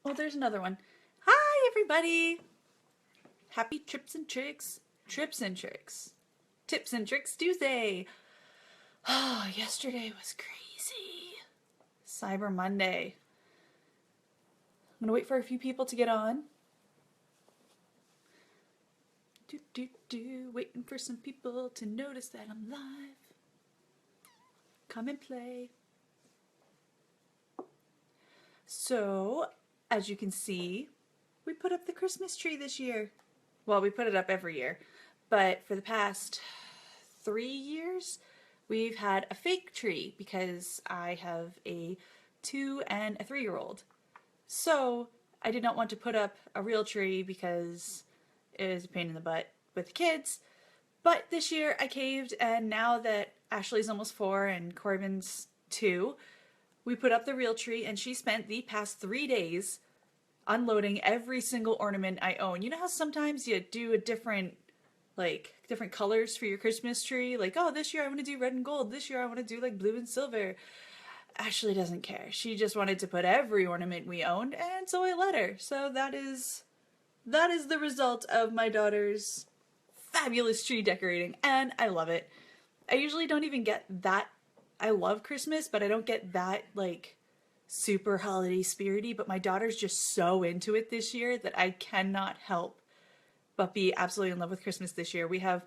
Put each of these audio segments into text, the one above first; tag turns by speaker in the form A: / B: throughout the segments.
A: Oh, there's another one. Hi, everybody. Happy Trips and Tricks. Trips and Tricks. Tips and Tricks Tuesday. Oh, yesterday was crazy. Cyber Monday. I'm going to wait for a few people to get on. Waiting for some people to notice that I'm live. Come and play. So, as you can see, we put up the Christmas tree this year. Well, we put it up every year, but for the past 3 years, we've had a fake tree because I have a 2 and a 3-year-old. So, I did not want to put up a real tree because it is a pain in the butt with the kids. But this year I caved, and now that Ashley's almost 4 and Corbin's 2, we put up the real tree, and she spent the past 3 days unloading every single ornament I own. You know how sometimes you do a different colors for your Christmas tree? Like, oh, this year I want to do red and gold. This year I want to do like blue and silver. Ashley doesn't care. She just wanted to put every ornament we owned, and so I let her. So that is the result of my daughter's fabulous tree decorating, and I love it. I usually don't even get that. I love Christmas, but I don't get that like super holiday spirity, but my daughter's just so into it this year that I cannot help but be absolutely in love with Christmas this year. We have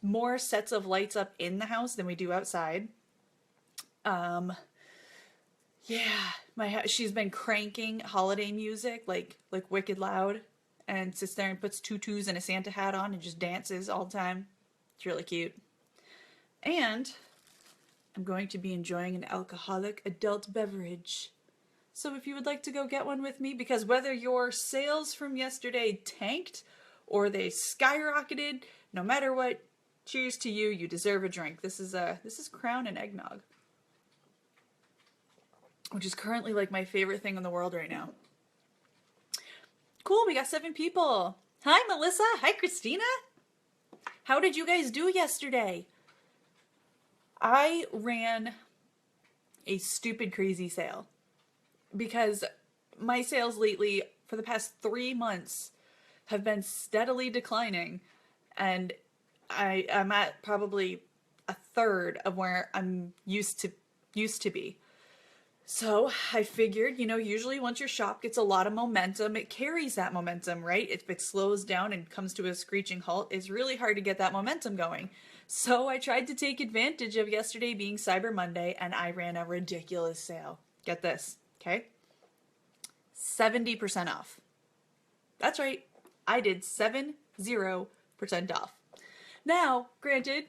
A: more sets of lights up in the house than we do outside. Yeah, she's been cranking holiday music like wicked loud, and sits there and puts tutus and a Santa hat on and just dances all the time. It's really cute. And I'm going to be enjoying an alcoholic adult beverage. So if you would like to go get one with me, because whether your sales from yesterday tanked or they skyrocketed, no matter what, cheers to you. You deserve a drink. This is Crown and eggnog, which is currently like my favorite thing in the world right now. Cool, we got 7 people. Hi, Melissa. Hi, Christina. How did you guys do yesterday? I ran a stupid crazy sale because my sales lately for the past 3 months have been steadily declining, and I'm at probably a third of where I'm used to be. So I figured, usually once your shop gets a lot of momentum, it carries that momentum, right? If it slows down and comes to a screeching halt, it's really hard to get that momentum going. So I tried to take advantage of yesterday being Cyber Monday, and I ran a ridiculous sale. Get this, okay? 70% off. That's right. I did 70% off. Now, granted,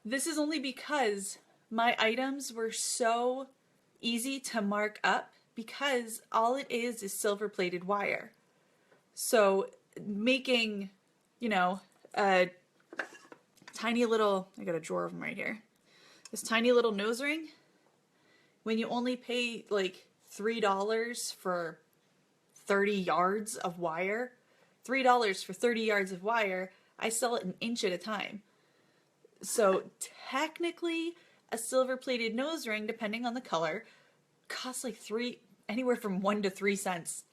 A: this is only because my items were so easy to mark up because all it is silver-plated wire. So making, a tiny little, I got a drawer of them right here, this tiny little nose ring, when you only pay like $3 for 30 yards of wire, $3 for 30 yards of wire, I sell it an inch at a time. So technically, a silver-plated nose ring, depending on the color, costs like anywhere from 1 to 3 cents.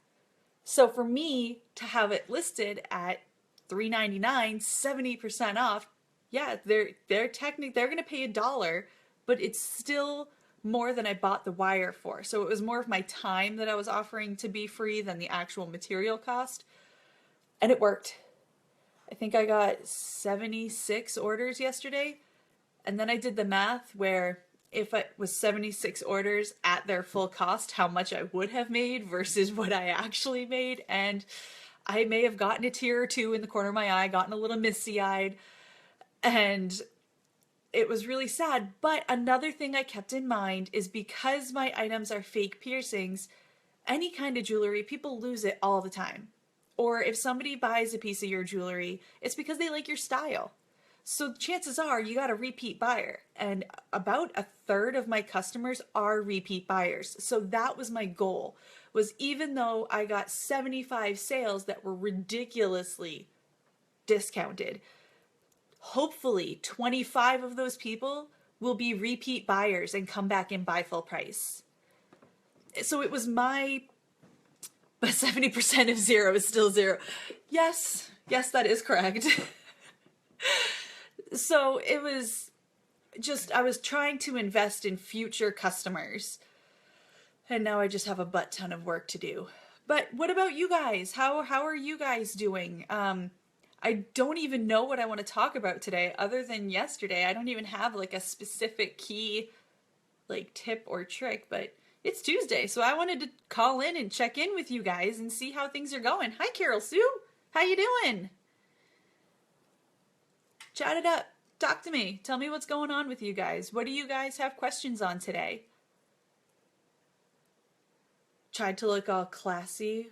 A: So for me to have it listed at $3.99, 70% off, yeah, they're going to pay $1, but it's still more than I bought the wire for. So it was more of my time that I was offering to be free than the actual material cost. And it worked. I think I got 76 orders yesterday. And then I did the math where if it was 76 orders at their full cost, how much I would have made versus what I actually made. And I may have gotten a tear or two in the corner of my eye, gotten a little misty-eyed, and it was really sad. But another thing I kept in mind is because my items are fake piercings, any kind of jewelry, people lose it all the time. Or if somebody buys a piece of your jewelry, it's because they like your style. So chances are you got a repeat buyer, and about a third of my customers are repeat buyers. So that was my goal, was even though I got 75 sales that were ridiculously discounted, hopefully 25 of those people will be repeat buyers and come back and buy full price. So it was my but 70% of 0 is still 0. Yes, that is correct. So it was just, I was trying to invest in future customers, and now I just have a butt ton of work to do. But what about you guys? How are you guys doing? I don't even know what I want to talk about today other than yesterday. I don't even have like a specific key like tip or trick, but it's Tuesday, so I wanted to call in and check in with you guys and see how things are going. Hi, Carol Sue. How you doing? Chat it up. Talk to me. Tell me what's going on with you guys. What do you guys have questions on today? Tried to look all classy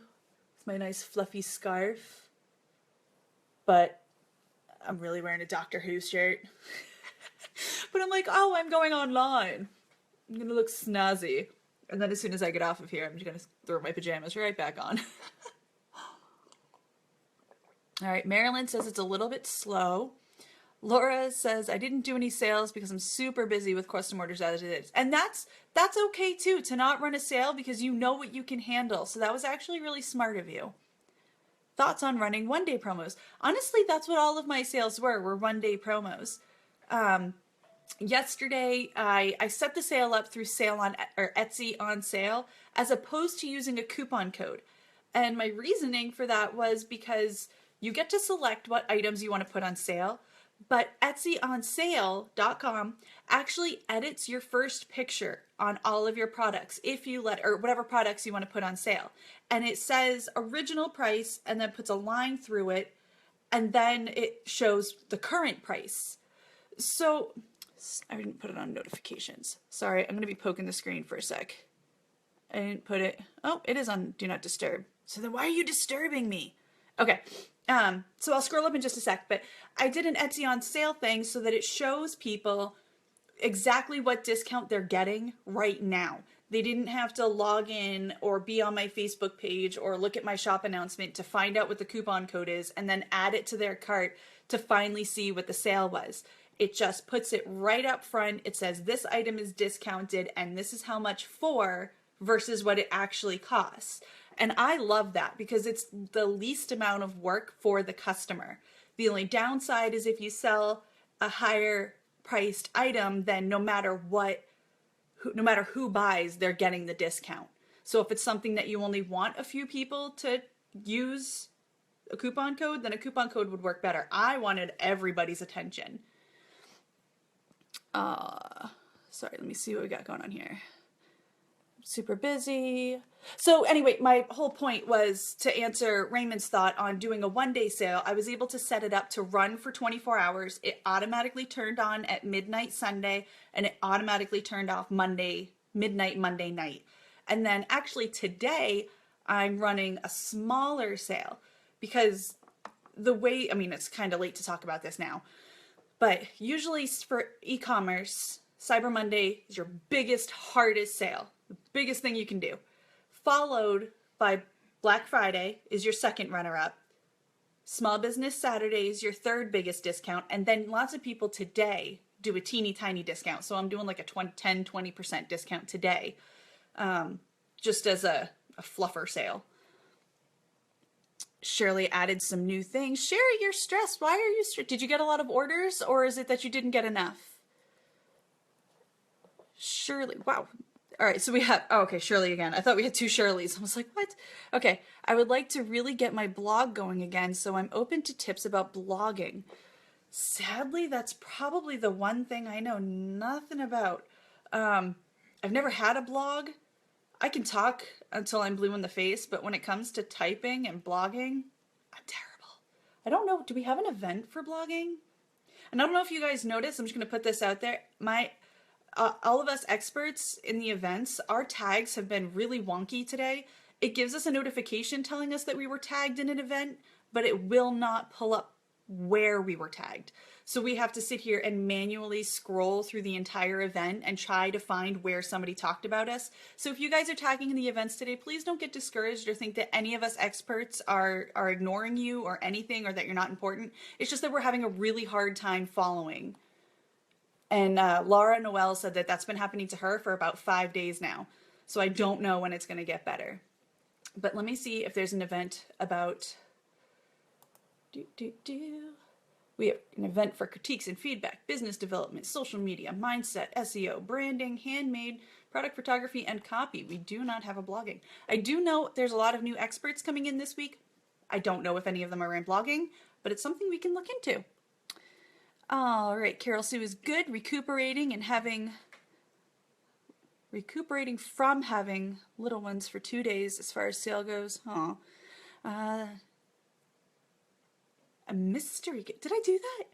A: with my nice fluffy scarf, but I'm really wearing a Doctor Who shirt. But I'm like, oh, I'm going online. I'm gonna look snazzy. And then as soon as I get off of here, I'm just gonna throw my pajamas right back on. All right, Marilyn says it's a little bit slow. Laura says, I didn't do any sales because I'm super busy with custom orders as it is. And that's okay too, to not run a sale because you know what you can handle. So that was actually really smart of you. Thoughts on running one-day promos? Honestly, that's what all of my sales were one-day promos. Yesterday, I set the sale up through Etsy on sale as opposed to using a coupon code. And my reasoning for that was because you get to select what items you want to put on sale, but EtsyOnSale.com actually edits your first picture on all of your products if you or whatever products you want to put on sale. And it says original price and then puts a line through it, and then it shows the current price. So I didn't put it on notifications. Sorry, I'm going to be poking the screen for a sec. I didn't put it. Oh, it is on Do Not Disturb. So then why are you disturbing me? Okay. So I'll scroll up in just a sec, but I did an Etsy on sale thing so that it shows people exactly what discount they're getting right now. They didn't have to log in or be on my Facebook page or look at my shop announcement to find out what the coupon code is and then add it to their cart to finally see what the sale was. It just puts it right up front. It says this item is discounted and this is how much for versus what it actually costs. And I love that because it's the least amount of work for the customer. The only downside is if you sell a higher priced item, then no matter who buys, they're getting the discount. So if it's something that you only want a few people to use a coupon code, then a coupon code would work better. I wanted everybody's attention. Sorry, let me see what we got going on here. Super busy. So anyway, my whole point was to answer Raymond's thought on doing a one-day sale. I was able to set it up to run for 24 hours. It automatically turned on at midnight Sunday, and it automatically turned off midnight Monday night. And then actually today, I'm running a smaller sale because it's kind of late to talk about this now, but usually for e-commerce, Cyber Monday is your biggest, hardest sale. The biggest thing you can do. Followed by Black Friday is your second runner-up. Small Business Saturday is your third biggest discount. And then lots of people today do a teeny tiny discount. So I'm doing like a 10-20% discount today. Just as a fluffer sale. Shirley added some new things. Sherry, you're stressed. Why are you stressed? Did you get a lot of orders or is it that you didn't get enough? Shirley, wow. All right, so we have, okay, Shirley again. I thought we had two Shirleys. I was like, what? Okay, I would like to really get my blog going again, so I'm open to tips about blogging. Sadly, that's probably the one thing I know nothing about. I've never had a blog. I can talk until I'm blue in the face, but when it comes to typing and blogging, I'm terrible. I don't know, do we have an event for blogging? And I don't know if you guys noticed, I'm just going to put this out there. All of us experts in the events, our tags have been really wonky today. It gives us a notification telling us that we were tagged in an event, but it will not pull up where we were tagged. So we have to sit here and manually scroll through the entire event and try to find where somebody talked about us. So if you guys are tagging in the events today, please don't get discouraged or think that any of us experts are ignoring you or anything or that you're not important. It's just that we're having a really hard time following. And Laura Noel said that that's been happening to her for about 5 days now. So I don't know when it's going to get better. But let me see if there's an event about... We have an event for critiques and feedback, business development, social media, mindset, SEO, branding, handmade, product photography, and copy. We do not have a blogging. I do know there's a lot of new experts coming in this week. I don't know if any of them are in blogging, but it's something we can look into. All right, Carol Sue is good, recuperating from having little ones for 2 days as far as sale goes. A mystery. Did I do that?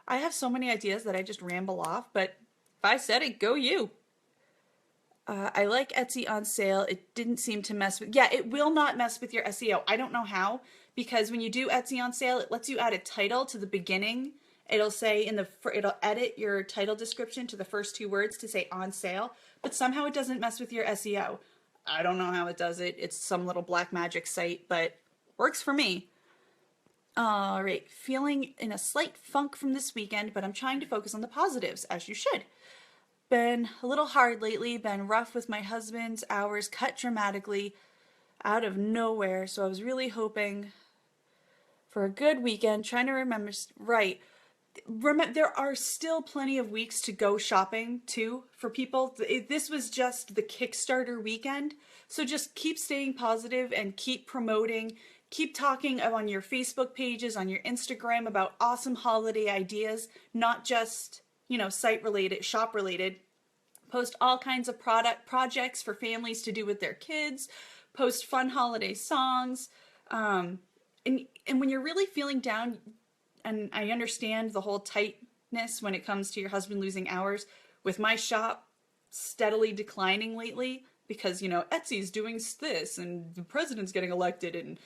A: I have so many ideas that I just ramble off, but if I said it, go you. I like Etsy on sale. It didn't seem to mess with... Yeah, it will not mess with your SEO. I don't know how, because when you do Etsy on sale, it lets you add a title to the beginning. It'll say it'll edit your title description to the first 2 words to say on sale, but somehow it doesn't mess with your SEO. I don't know how it does it. It's some little black magic site, but works for me. All right, feeling in a slight funk from this weekend, but I'm trying to focus on the positives, as you should. Been a little hard lately, been rough with my husband's hours cut dramatically out of nowhere, so I was really hoping for a good weekend, trying to remember, right. Remember, there are still plenty of weeks to go shopping, too, for people. This was just the Kickstarter weekend, so just keep staying positive and keep promoting. Keep talking on your Facebook pages, on your Instagram about awesome holiday ideas, not just, site-related, shop-related. Post all kinds of projects for families to do with their kids. Post fun holiday songs. And when you're really feeling down, and I understand the whole tightness when it comes to your husband losing hours, with my shop steadily declining lately, because, Etsy's doing this, and the president's getting elected, and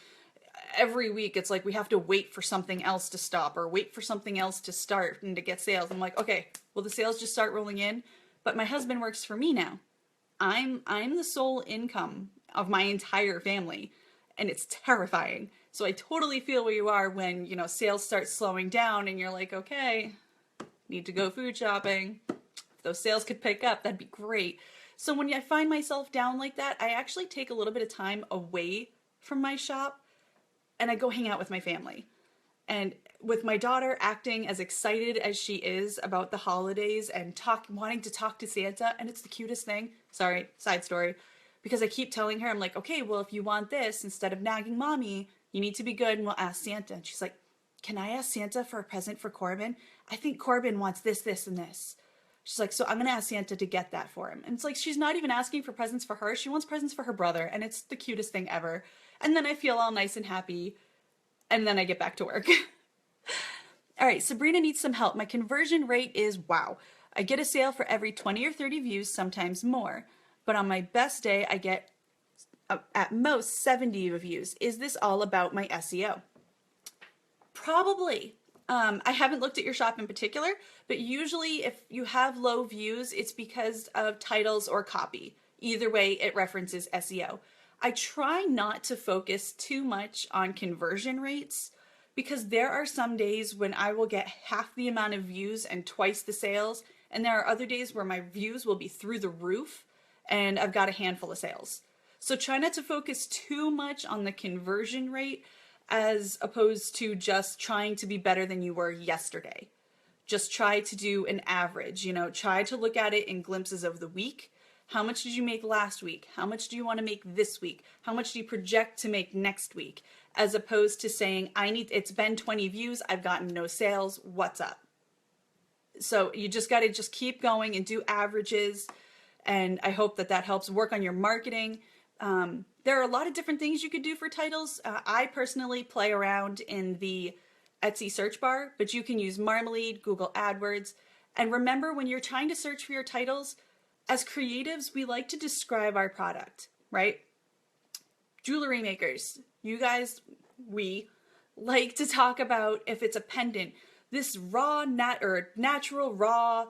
A: every week it's like we have to wait for something else to stop or wait for something else to start and to get sales. I'm like, okay, will the sales just start rolling in? But my husband works for me now. I'm the sole income of my entire family, and it's terrifying. So I totally feel where you are when, sales start slowing down and you're like, okay, need to go food shopping. If those sales could pick up, that'd be great. So when I find myself down like that, I actually take a little bit of time away from my shop and I go hang out with my family. And with my daughter acting as excited as she is about the holidays and wanting to talk to Santa, and it's the cutest thing. Sorry, side story. Because I keep telling her, I'm like, okay, well, if you want this, instead of nagging mommy, you need to be good and we'll ask Santa. And she's like, can I ask Santa for a present for Corbin? I think Corbin wants this, this, and this. She's like, so I'm going to ask Santa to get that for him. And it's like, she's not even asking for presents for her. She wants presents for her brother. And it's the cutest thing ever. And then I feel all nice and happy. And then I get back to work. All right, Sabrina needs some help. My conversion rate is wow. I get a sale for every 20 or 30 views, sometimes more. But on my best day, I get at most 70 views. Is this all about my SEO? Probably. I haven't looked at your shop in particular, but usually if you have low views, it's because of titles or copy. Either way, it references SEO. I try not to focus too much on conversion rates because there are some days when I will get half the amount of views and twice the sales, and there are other days where my views will be through the roof and I've got a handful of sales. So try not to focus too much on the conversion rate as opposed to just trying to be better than you were yesterday. Just try to do an average, try to look at it in glimpses of the week. How much did you make last week? How much do you want to make this week? How much do you project to make next week? As opposed to saying, it's been 20 views, I've gotten no sales, what's up? So you just got to just keep going and do averages. And I hope that helps work on your marketing. There are a lot of different things you could do for titles. I personally play around in the Etsy search bar, but you can use Marmalade, Google AdWords. And remember, when you're trying to search for your titles, as creatives, we like to describe our product, right? Jewelry makers, you guys, we like to talk about if it's a pendant, this natural raw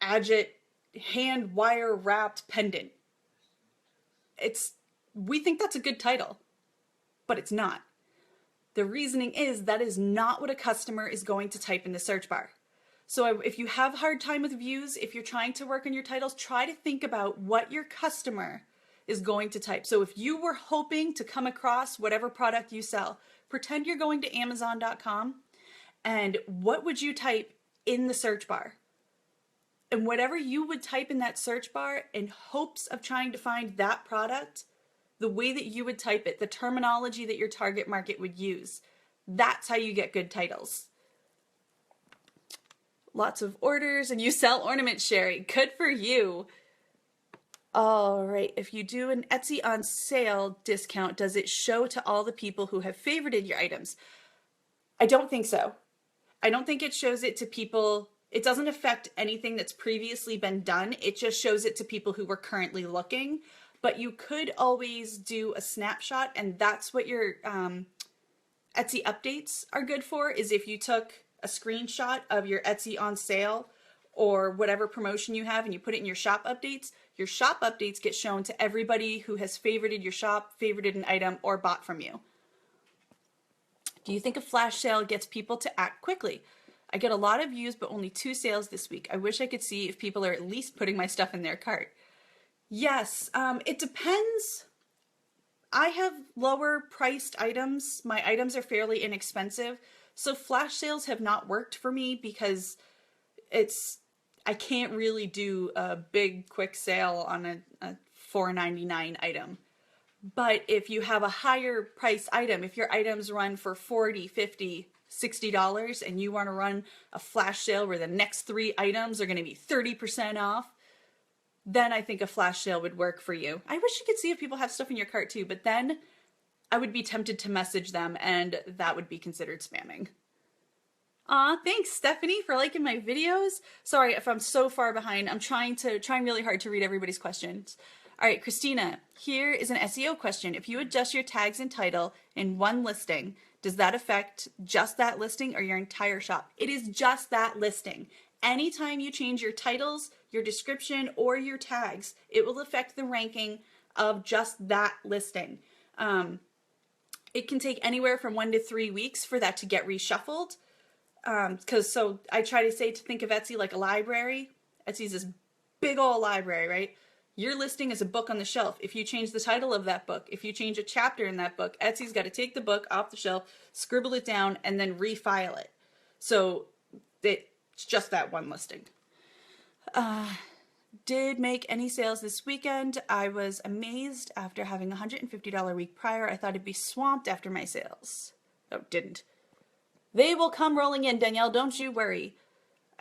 A: agate hand wire wrapped pendant. We think that's a good title, but it's not. The reasoning is that is not what a customer is going to type in the search bar. So if you have a hard time with views, if you're trying to work on your titles, try to think about what your customer is going to type. So if you were hoping to come across whatever product you sell, pretend you're going to Amazon.com, and what would you type in the search bar? And whatever you would type in that search bar in hopes of trying to find that product, the way that you would type it, the terminology that your target market would use, that's how you get good titles. Lots of orders, and you sell ornaments, Sherry. Good for you. All right, if you do an Etsy on sale discount, does it show to all the people who have favorited your items? I don't think so. I don't think it shows it to people. It doesn't affect anything that's previously been done. It just shows it to people who were currently looking. But you could always do a snapshot, and that's what your Etsy updates are good for, is if you took a screenshot of your Etsy on sale or whatever promotion you have and you put it in your shop updates get shown to everybody who has favorited your shop, favorited an item, or bought from you. Do you think a flash sale gets people to act quickly? I get a lot of views, but only 2 sales this week. I wish I could see if people are at least putting my stuff in their cart. Yes, it depends. I have lower priced items. My items are fairly inexpensive. So flash sales have not worked for me because I can't really do a big quick sale on a $4.99 item. But if you have a higher price item, if your items run for $40, $50, $60 and you want to run a flash sale where the next 3 items are going to be 30% off, then I think a flash sale would work for you. I wish you could see if people have stuff in your cart too, but then I would be tempted to message them and that would be considered spamming. Aw, thanks Stephanie for liking my videos. Sorry if I'm so far behind. I'm trying really hard to read everybody's questions. All right, Christina, here is an SEO question. If you adjust your tags and title in one listing, does that affect just that listing or your entire shop? It is just that listing. Anytime you change your titles, your description, or your tags, it will affect the ranking of just that listing. It can take anywhere from 1 to 3 weeks for that to get reshuffled. So I try to think of Etsy like a library. Etsy's this big old library, right? Your listing is a book on the shelf. If you change the title of that book, if you change a chapter in that book, Etsy's got to take the book off the shelf, scribble it down, and then refile it. So it's just that one listing. Did make any sales this weekend. I was amazed after having a $150 week prior. I thought it'd be swamped after my sales. Oh, didn't. They will come rolling in, Danielle, don't you worry.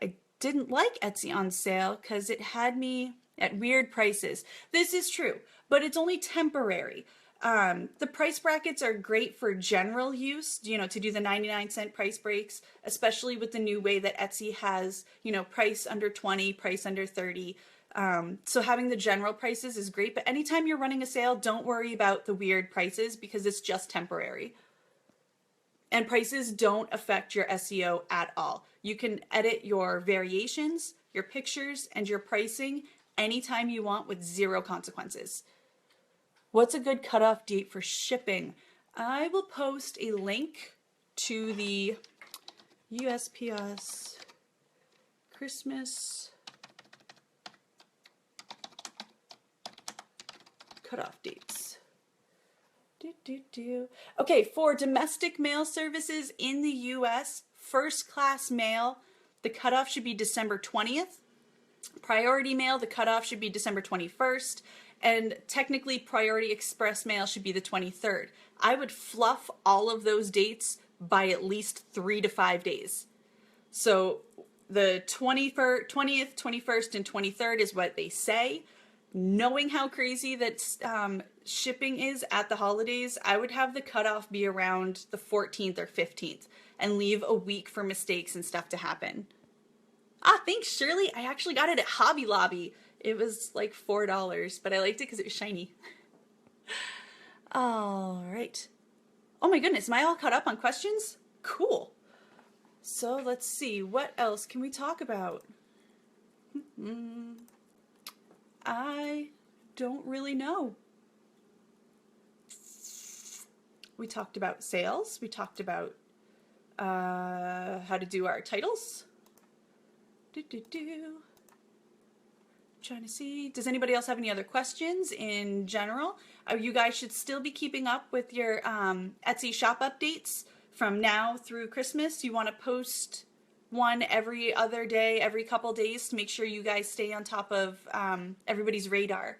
A: I didn't like Etsy on sale because it had me at weird prices. This is true, but it's only temporary. The price brackets are great for general use, to do the 99-cent price breaks, especially with the new way that Etsy has, price under 20, price under 30. So having the general prices is great, but anytime you're running a sale, don't worry about the weird prices because it's just temporary. And prices don't affect your SEO at all. You can edit your variations, your pictures, and your pricing anytime you want with 0 consequences. What's a good cutoff date for shipping? I will post a link to the USPS Christmas cutoff dates. Okay, for domestic mail services in the US, first class mail, the cutoff should be December 20th. Priority mail, the cutoff should be December 21st. And technically, priority express mail should be the 23rd. I would fluff all of those dates by at least 3 to 5 days. So the 20th, 21st, and 23rd is what they say. Knowing how crazy that shipping is at the holidays, I would have the cutoff be around the 14th or 15th and leave a week for mistakes and stuff to happen. Ah, thanks, Shirley. I actually got it at Hobby Lobby. It was like $4, but I liked it because it was shiny. All right. Oh my goodness, am I all caught up on questions? Cool. So let's see, what else can we talk about? I don't really know. We talked about sales. We talked about how to do our titles. trying to see. Does anybody else have any other questions in general? You guys should still be keeping up with your Etsy shop updates from now through Christmas. You want to post one every other day, every couple days to make sure you guys stay on top of everybody's radar.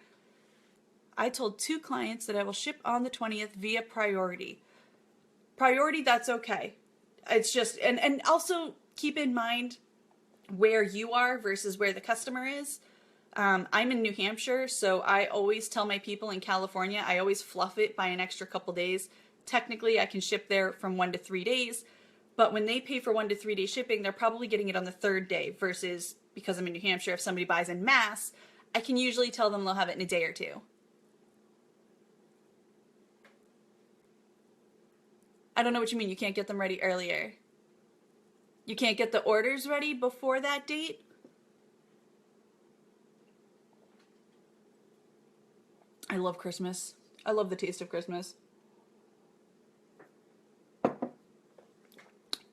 A: I told 2 clients that I will ship on the 20th via priority. Priority, that's okay. It's just, and also keep in mind where you are versus where the customer is. I'm in New Hampshire, so I always tell my people in California, I always fluff it by an extra couple days. Technically, I can ship there from 1 to 3 days, but when they pay for 1 to 3 day shipping, they're probably getting it on the 3rd day versus, because I'm in New Hampshire, if somebody buys en masse, I can usually tell them they'll have it in a day or 2. I don't know what you mean you can't get them ready earlier. You can't get the orders ready before that date? I love Christmas. I love the taste of Christmas.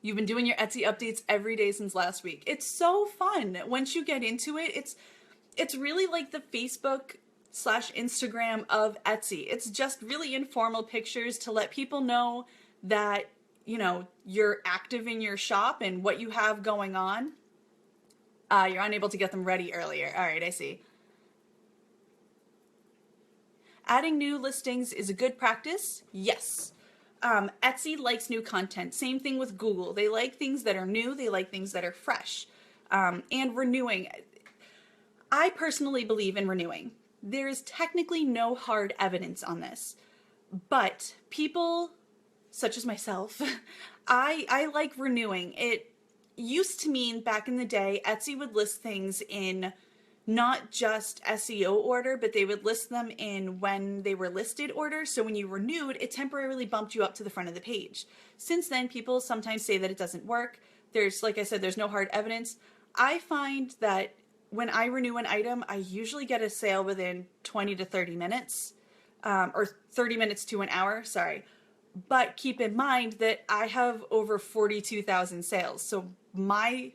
A: You've been doing your Etsy updates every day since last week. It's so fun. Once you get into it, it's really like the Facebook/Instagram of Etsy. It's just really informal pictures to let people know that, you know, you're active in your shop and what you have going on. You're unable to get them ready earlier. All right, I see. Adding new listings is a good practice. Yes. Etsy likes new content. Same thing with Google. They like things that are new. They like things that are fresh. And renewing. I personally believe in renewing. There is technically no hard evidence on this. But people, such as myself, I like renewing. It used to mean back in the day, Etsy would list things in not just SEO order, but they would list them in when they were listed order. So when you renewed, it temporarily bumped you up to the front of the page. Since then, people sometimes say that it doesn't work. There's, like I said, there's no hard evidence. I find that when I renew an item, I usually get a sale within 20 to 30 minutes, or 30 minutes to an hour, sorry. But keep in mind that I have over 42,000 sales. So my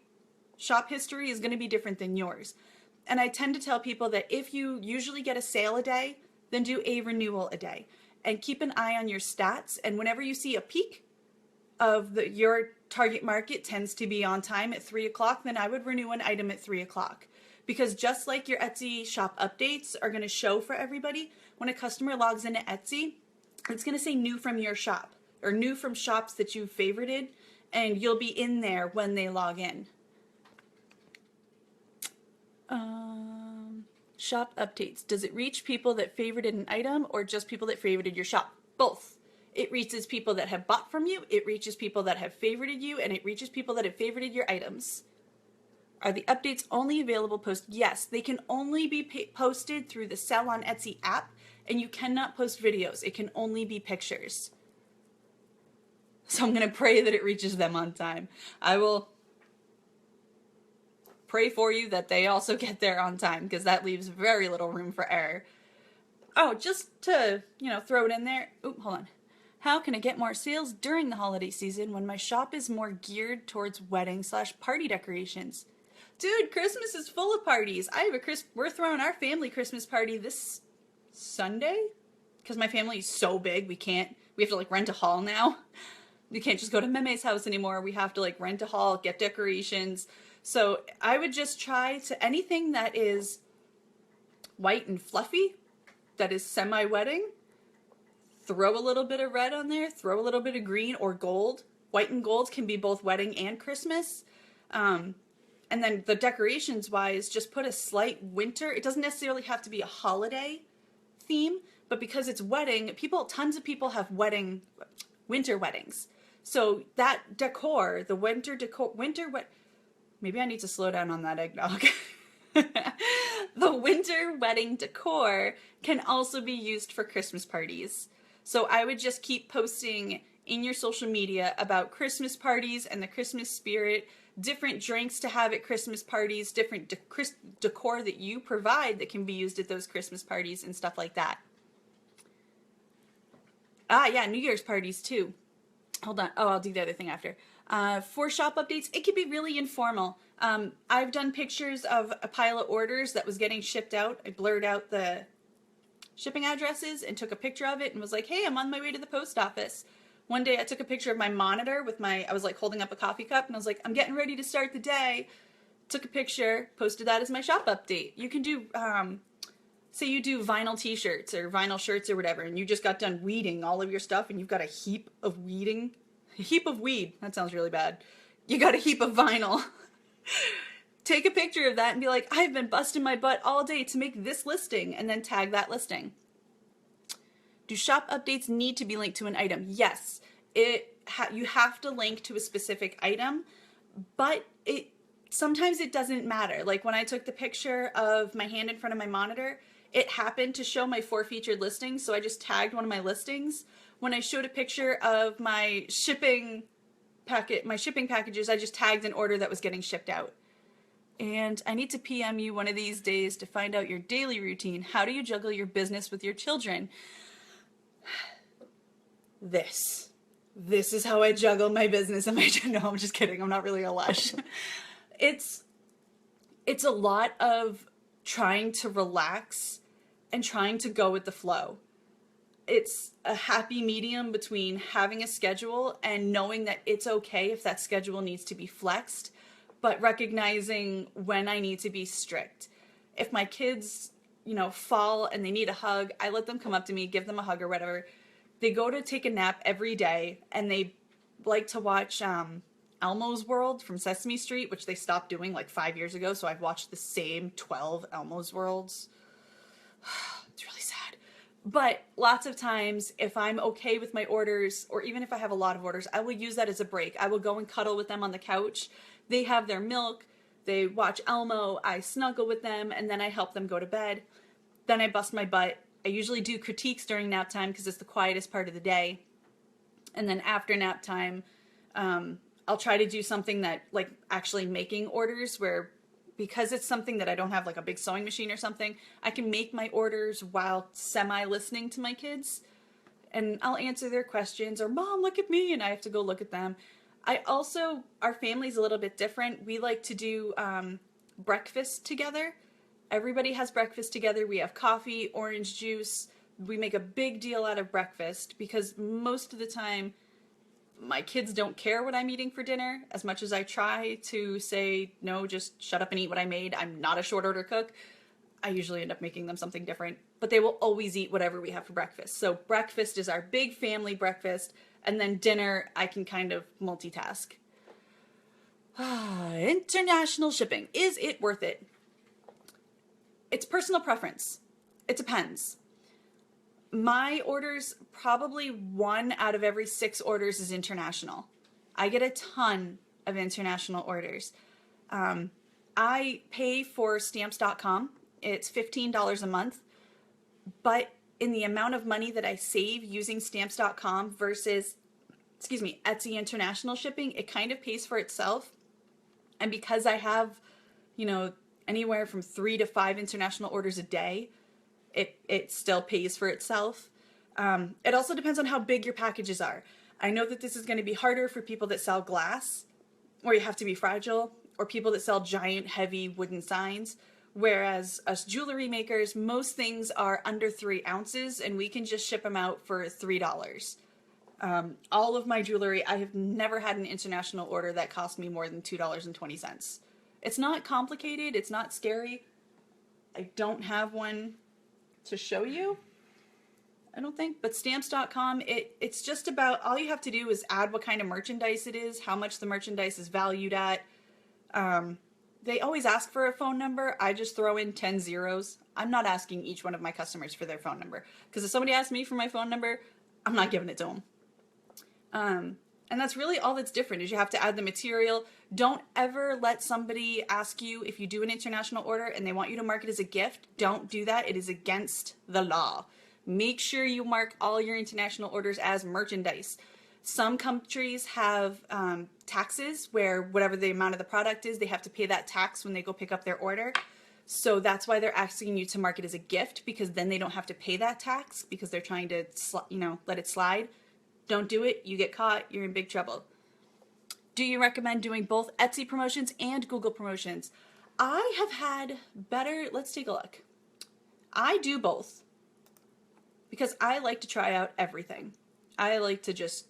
A: shop history is going to be different than yours. And I tend to tell people that if you usually get a sale a day, then do a renewal a day. And keep an eye on your stats. And whenever you see a peak of your target market tends to be on time at 3 o'clock, then I would renew an item at 3 o'clock. Because just like your Etsy shop updates are going to show for everybody, when a customer logs into Etsy, it's going to say new from your shop or new from shops that you've favorited, and you'll be in there when they log in. Shop updates. Does it reach people that favorited an item or just people that favorited your shop? Both. It reaches people that have bought from you, it reaches people that have favorited you, and it reaches people that have favorited your items. Are the updates only available post? Yes, they can only be posted through the Sell on Etsy app, and you cannot post videos. It can only be pictures. So I'm going to pray that it reaches them on time. I will pray for you that they also get there on time, because that leaves very little room for error. Oh, just to, throw it in there. Oop, hold on. How can I get more sales during the holiday season when my shop is more geared towards wedding/party decorations? Dude, Christmas is full of parties. We're throwing our family Christmas party this Sunday, because my family is so big, we have to rent a hall now. We can't just go to Meme's house anymore. We have to rent a hall, get decorations. So I would just try to anything that is white and fluffy, that is semi-wedding, throw a little bit of red on there, throw a little bit of green or gold. White and gold can be both wedding and Christmas. And then the decorations wise, just put a slight winter. It doesn't necessarily have to be a holiday theme, but because it's wedding, tons of people have winter weddings. So that decor, the winter decor, maybe I need to slow down on that eggnog. The winter wedding decor can also be used for Christmas parties. So I would just keep posting in your social media about Christmas parties and the Christmas spirit, different drinks to have at Christmas parties, different decor that you provide that can be used at those Christmas parties and stuff like that. Ah, yeah, New Year's parties too. Hold on. Oh, I'll do the other thing after. For shop updates, it could be really informal. I've done pictures of a pile of orders that was getting shipped out. I blurred out the shipping addresses and took a picture of it and was like, hey, I'm on my way to the post office. One day I took a picture of my monitor with I was like holding up a coffee cup and I was like, I'm getting ready to start the day. Took a picture, posted that as my shop update. You can do, say you do vinyl t-shirts or vinyl shirts or whatever, and you just got done weeding all of your stuff and you've got a heap of weeding. A heap of weed. That sounds really bad. You got a heap of vinyl. Take a picture of that and be like, I've been busting my butt all day to make this listing, and then tag that listing. Do shop updates need to be linked to an item? Yes. You have to link to a specific item, but sometimes it doesn't matter. Like when I took the picture of my hand in front of my monitor, it happened to show my 4 featured listings, so I just tagged one of my listings. When I showed a picture of my shipping packages, I just tagged an order that was getting shipped out. And I need to PM you one of these days to find out your daily routine. How do you juggle your business with your children? This is how I juggle my business and my no, I'm just kidding. I'm not really a lush. It's a lot of trying to relax and trying to go with the flow. It's a happy medium between having a schedule and knowing that it's okay if that schedule needs to be flexed, but recognizing when I need to be strict. If my kids, fall and they need a hug, I let them come up to me, give them a hug or whatever. They go to take a nap every day and they like to watch Elmo's World from Sesame Street, which they stopped doing like 5 years ago. So I've watched the same 12 Elmo's Worlds. It's really sad. But lots of times, if I'm okay with my orders, or even if I have a lot of orders, I will use that as a break. I will go and cuddle with them on the couch. They have their milk. They watch Elmo. I snuggle with them, and then I help them go to bed. Then I bust my butt. I usually do critiques during nap time because it's the quietest part of the day. And then after nap time, I'll try to do something that, like actually making orders where, because it's something that I don't have like a big sewing machine or something, I can make my orders while semi-listening to my kids. And I'll answer their questions, or Mom, look at me, and I have to go look at them. Our family's a little bit different. We like to do breakfast together. Everybody has breakfast together. We have coffee, orange juice. We make a big deal out of breakfast because most of the time my kids don't care what I'm eating for dinner. As much as I try to say, no, just shut up and eat what I made. I'm not a short order cook. I usually end up making them something different, but they will always eat whatever we have for breakfast. So breakfast is our big family breakfast, and then dinner I can kind of multitask. International shipping. Is it worth it? It's personal preference. It depends. My orders, probably 1 out of every 6 orders is international. I get a ton of international orders. I pay for stamps.com. It's $15 a month. But in the amount of money that I save using stamps.com versus, Etsy international shipping, it kind of pays for itself. And because I have, anywhere from 3 to 5 international orders a day, it still pays for itself. It also depends on how big your packages are. I know that this is going to be harder for people that sell glass, or you have to be fragile, or people that sell giant, heavy wooden signs. Whereas us jewelry makers, most things are under 3 ounces, and we can just ship them out for $3. All of my jewelry, I have never had an international order that cost me more than $2.20. It's not complicated. It's not scary. I don't have one to show you, I don't think, but stamps.com, it's just about, all you have to do is add what kind of merchandise it is, how much the merchandise is valued at. They always ask for a phone number. I just throw in 10 zeros. I'm not asking each one of my customers for their phone number, because if somebody asks me for my phone number, I'm not giving it to them. And that's really all that's different, is you have to add the material. Don't ever let somebody ask you if you do an international order and they want you to mark it as a gift. Don't do that. It is against the law. Make sure you mark all your international orders as merchandise. Some countries have taxes where whatever the amount of the product is, they have to pay that tax when they go pick up their order. So that's why they're asking you to mark it as a gift, because then they don't have to pay that tax, because they're trying to, let it slide. Don't do it. You get caught. You're in big trouble. Do you recommend doing both Etsy promotions and Google promotions? I have had better, let's take a look. I do both because I like to try out everything. I like to just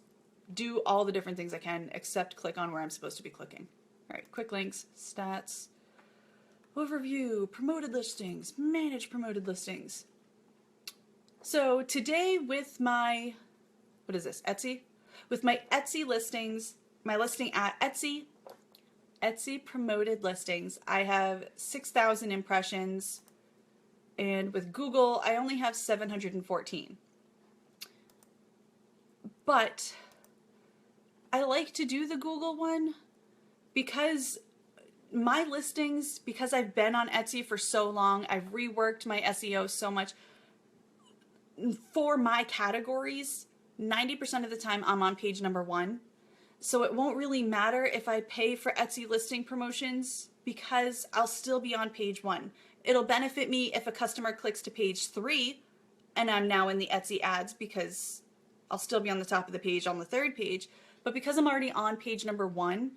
A: do all the different things I can except click on where I'm supposed to be clicking. All right, quick links, stats, overview, promoted listings, manage promoted listings. So today with my, what is this, Etsy? With my Etsy listings, my listing at Etsy promoted listings, I have 6,000 impressions, and with Google, I only have 714. But I like to do the Google one because my listings, because I've been on Etsy for so long, I've reworked my SEO so much. For my categories, 90% of the time I'm on page number 1. So it won't really matter if I pay for Etsy listing promotions because I'll still be on page 1. It'll benefit me if a customer clicks to page 3 and I'm now in the Etsy ads because I'll still be on the top of the page on the 3rd page. But because I'm already on page number 1,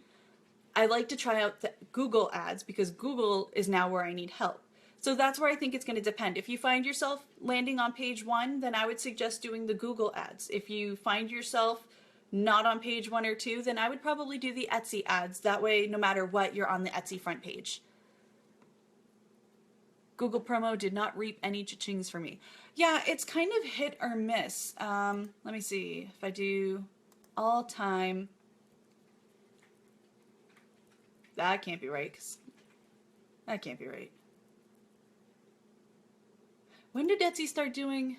A: I like to try out the Google ads because Google is now where I need help. So that's where I think it's going to depend. If you find yourself landing on page 1, then I would suggest doing the Google ads. If you find yourself not on page 1 or 2, then I would probably do the Etsy ads. That way, no matter what, you're on the Etsy front page. Google promo did not reap any cha-chings for me. Yeah, it's kind of hit or miss. Let me see. If I do all time, that can't be right. That can't be right. When did Etsy start doing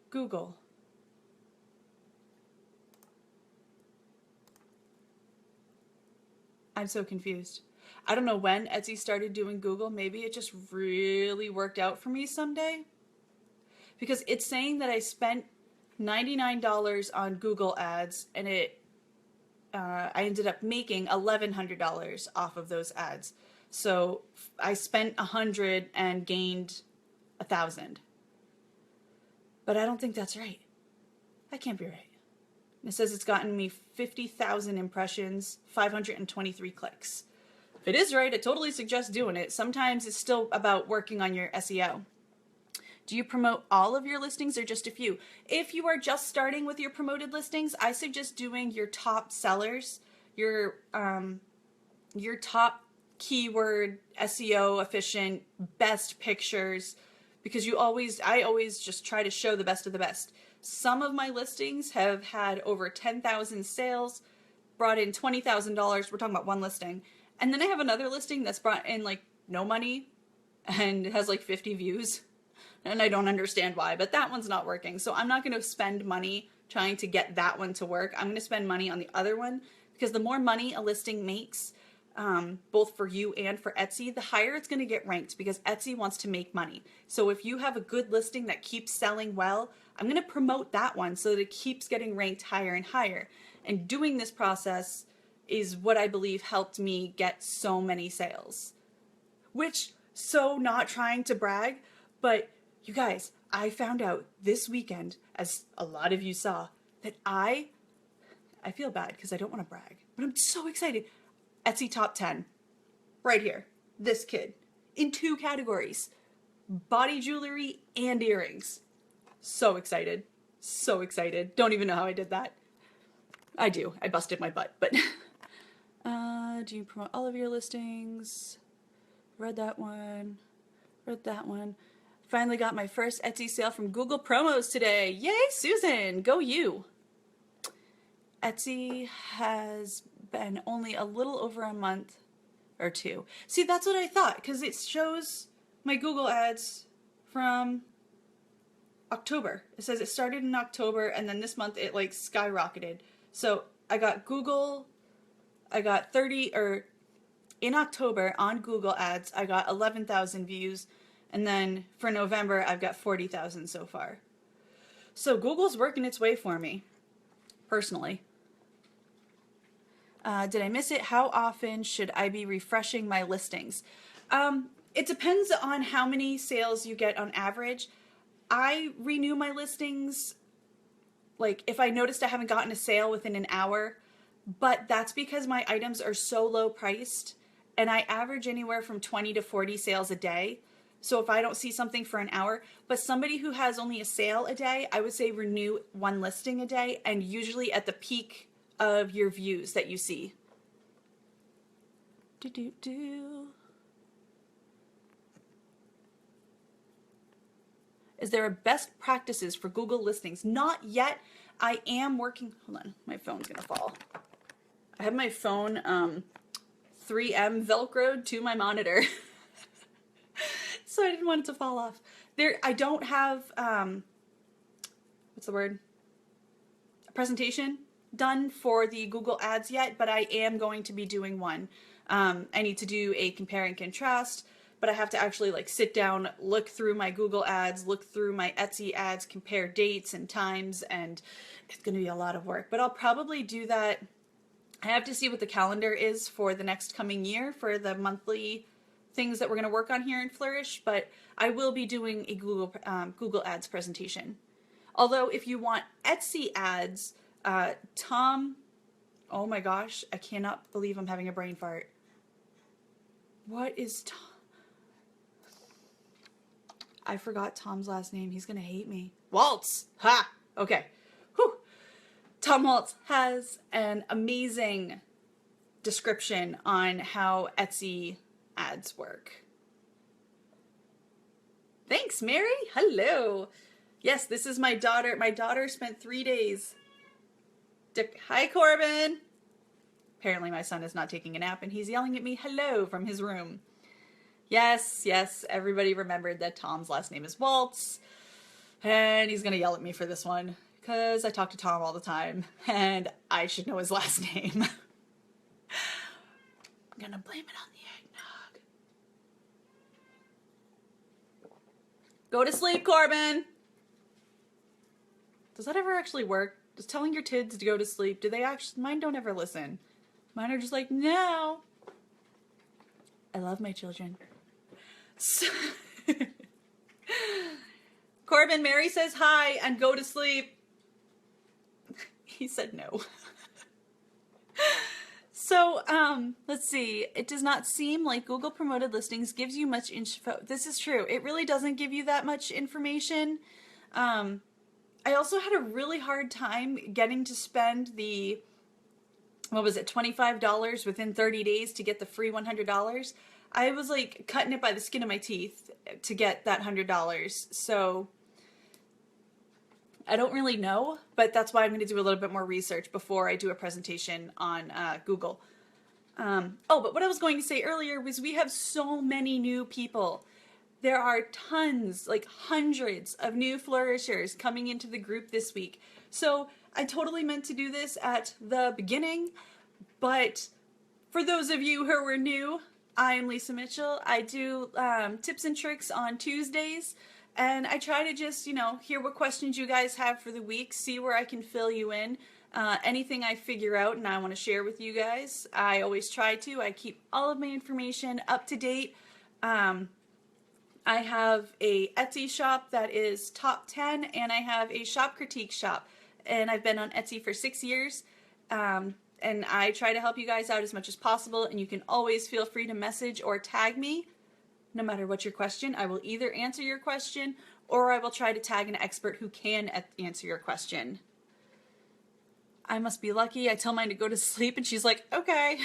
A: Google? I'm so confused. I don't know when Etsy started doing Google. Maybe it just really worked out for me someday. Because it's saying that I spent $99 on Google ads and I ended up making $1,100 off of those ads. So I spent $100 and gained $1,000. But I don't think that's right. That can't be right. It says it's gotten me 50,000 impressions, 523 clicks. If it is right, I totally suggest doing it. Sometimes it's still about working on your SEO. Do you promote all of your listings or just a few? If you are just starting with your promoted listings, I suggest doing your top sellers, your top keyword, SEO efficient, best pictures, because I always just try to show the best of the best. Some of my listings have had over 10,000 sales, brought in $20,000. We're talking about one listing. And then I have another listing that's brought in like no money and it has like 50 views. And I don't understand why, but that one's not working. So I'm not going to spend money trying to get that one to work. I'm going to spend money on the other one because the more money a listing makes, both for you and for Etsy, the higher it's going to get ranked because Etsy wants to make money. So if you have a good listing that keeps selling well, I'm going to promote that one so that it keeps getting ranked higher and higher. And doing this process is what I believe helped me get so many sales. Which, so not trying to brag, but you guys, I found out this weekend, as a lot of you saw, that I feel bad because I don't want to brag, but I'm so excited. Etsy top 10, right here, this kid, in 2 categories, body jewelry and earrings. So excited, so excited. Don't even know how I did that. I do, I busted my butt, but do you promote all of your listings? Read that one. Finally got my first Etsy sale from Google Promos today. Yay, Susan, go you. Etsy has been only a little over a month or 2. See, that's what I thought, because it shows my Google ads from October. It says it started in October, and then this month it like skyrocketed. So I got Google, I got 30, or in October on Google ads, I got 11,000 views. And then for November, I've got 40,000 so far. So Google's working its way for me, personally. Did I miss it? How often should I be refreshing my listings? It depends on how many sales you get on average. I renew my listings, like if I noticed I haven't gotten a sale within an hour, but that's because my items are so low priced and I average anywhere from 20 to 40 sales a day. So if I don't see something for an hour, but somebody who has only a sale a day, I would say renew one listing a day, and usually at the peak of your views that you see. Is there a best practices for Google listings? Not yet. I am working. Hold on, my phone's gonna fall. I have my phone 3M Velcroed to my monitor. So I didn't want it to fall off. I don't have, what's the word? A presentation done for the Google Ads yet, but I am going to be doing one. I need to do a compare and contrast, but I have to actually like sit down, look through my Google Ads, look through my Etsy ads, compare dates and times, and it's going to be a lot of work. But I'll probably do that. I have to see what the calendar is for the next coming year for the monthly things that we're going to work on here in Flourish, but I will be doing a Google Ads presentation. Although if you want Etsy ads, Tom, oh my gosh, I cannot believe I'm having a brain fart. What is Tom? I forgot Tom's last name. He's going to hate me. Waltz. Ha! Okay. Whew. Tom Waltz has an amazing description on how Etsy ads work. Thanks, Mary. Hello. Yes, this is my daughter. My daughter spent 3 days. Hi, Corbin. Apparently my son is not taking a nap and he's yelling at me hello from his room. Yes, everybody remembered that Tom's last name is Waltz. And he's going to yell at me for this one because I talk to Tom all the time and I should know his last name. I'm going to blame it on the eggnog. Go to sleep, Corbin. Does that ever actually work? Does telling your kids to go to sleep, do they actually? Mine don't ever listen. Mine are just like, no. I love my children. So Corbin, Mary says hi and go to sleep. He said no. So, let's see. It does not seem like Google promoted listings gives you much info. This is true. It really doesn't give you that much information. I also had a really hard time getting to spend the, what was it, $25 within 30 days to get the free $100. I was like cutting it by the skin of my teeth to get that $100. So I don't really know, but that's why I'm going to do a little bit more research before I do a presentation on Google. But what I was going to say earlier was we have so many new people. There are tons, like hundreds of new flourishers coming into the group this week. So I totally meant to do this at the beginning, but for those of you who are new, I am Lisa Mitchell. I do tips and tricks on Tuesdays, and I try to just, hear what questions you guys have for the week, see where I can fill you in. Anything I figure out and I want to share with you guys, I always try to. I keep all of my information up to date. I have a Etsy shop that is top 10, and I have a shop critique shop, and I've been on Etsy for 6 years. And I try to help you guys out as much as possible, and you can always feel free to message or tag me, no matter what your question. I will either answer your question, or I will try to tag an expert who can answer your question. I must be lucky. I tell mine to go to sleep, and she's like, okay.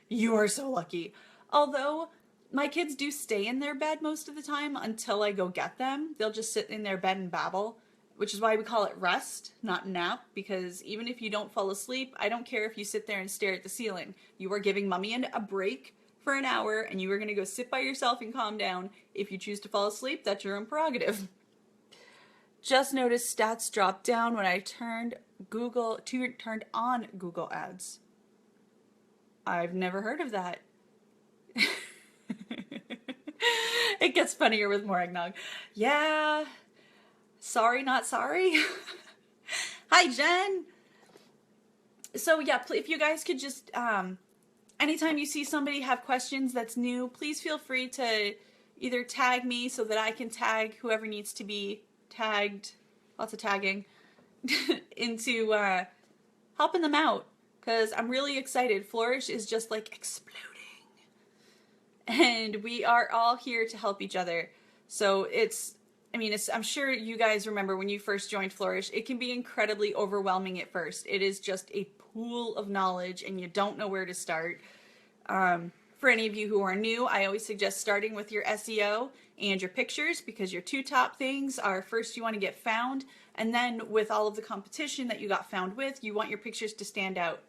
A: You are so lucky. Although, my kids do stay in their bed most of the time until I go get them. They'll just sit in their bed and babble, which is why we call it rest, not nap, because even if you don't fall asleep, I don't care if you sit there and stare at the ceiling. You are giving mommy a break for an hour, and you are going to go sit by yourself and calm down. If you choose to fall asleep, that's your own prerogative. Just noticed stats dropped down when I turned on Google Ads. I've never heard of that. It gets funnier with more eggnog. Yeah. Sorry, not sorry. Hi, Jen. So yeah, if you guys could just, anytime you see somebody have questions that's new, please feel free to either tag me so that I can tag whoever needs to be tagged, lots of tagging, into helping them out because I'm really excited. Flourish is just like exploding. And we are all here to help each other. So I'm sure you guys remember when you first joined Flourish, it can be incredibly overwhelming at first. It is just a pool of knowledge and you don't know where to start. For any of you who are new, I always suggest starting with your SEO and your pictures because your two top things are first you want to get found, and then with all of the competition that you got found with, you want your pictures to stand out.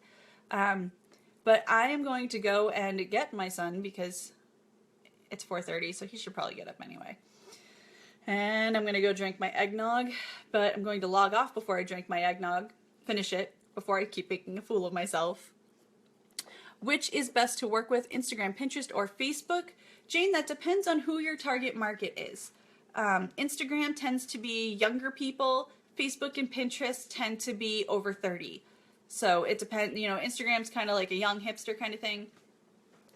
A: But I am going to go and get my son because it's 4:30, so he should probably get up anyway. And I'm going to go drink my eggnog, but I'm going to log off before I drink my eggnog, finish it, before I keep making a fool of myself. Which is best to work with, Instagram, Pinterest, or Facebook? Jane, that depends on who your target market is. Instagram tends to be younger people. Facebook and Pinterest tend to be over 30. So it depends, Instagram's kind of like a young hipster kind of thing.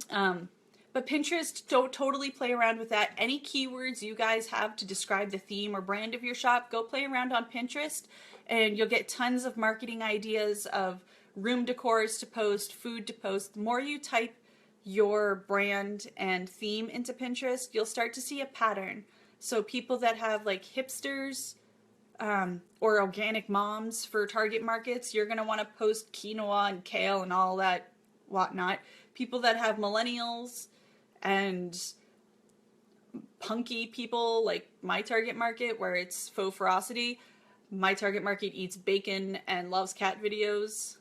A: But Pinterest, don't totally play around with that. Any keywords you guys have to describe the theme or brand of your shop, go play around on Pinterest and you'll get tons of marketing ideas of room decors to post, food to post. The more you type your brand and theme into Pinterest, you'll start to see a pattern. So people that have like hipsters or organic moms for target markets, you're going to want to post quinoa and kale and all that whatnot. People that have millennials and punky people like my target market where it's faux ferocity. My target market eats bacon and loves cat videos.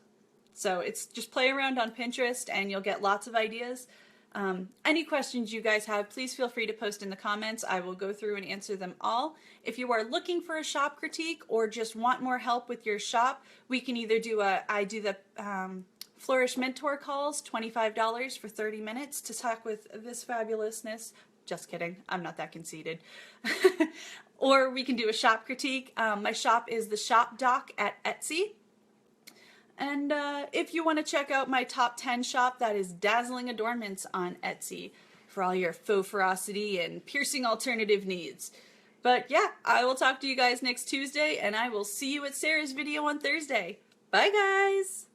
A: So it's just play around on Pinterest and you'll get lots of ideas. Any questions you guys have, please feel free to post in the comments. I will go through and answer them all. If you are looking for a shop critique or just want more help with your shop, we can either I do the Flourish Mentor calls, $25 for 30 minutes to talk with this fabulousness. Just kidding, I'm not that conceited. Or we can do a shop critique. My shop is the Shop Doc at Etsy. And if you want to check out my top 10 shop, that is Dazzling Adornments on Etsy for all your faux ferocity and piercing alternative needs. But yeah, I will talk to you guys next Tuesday, and I will see you at Sarah's video on Thursday. Bye, guys!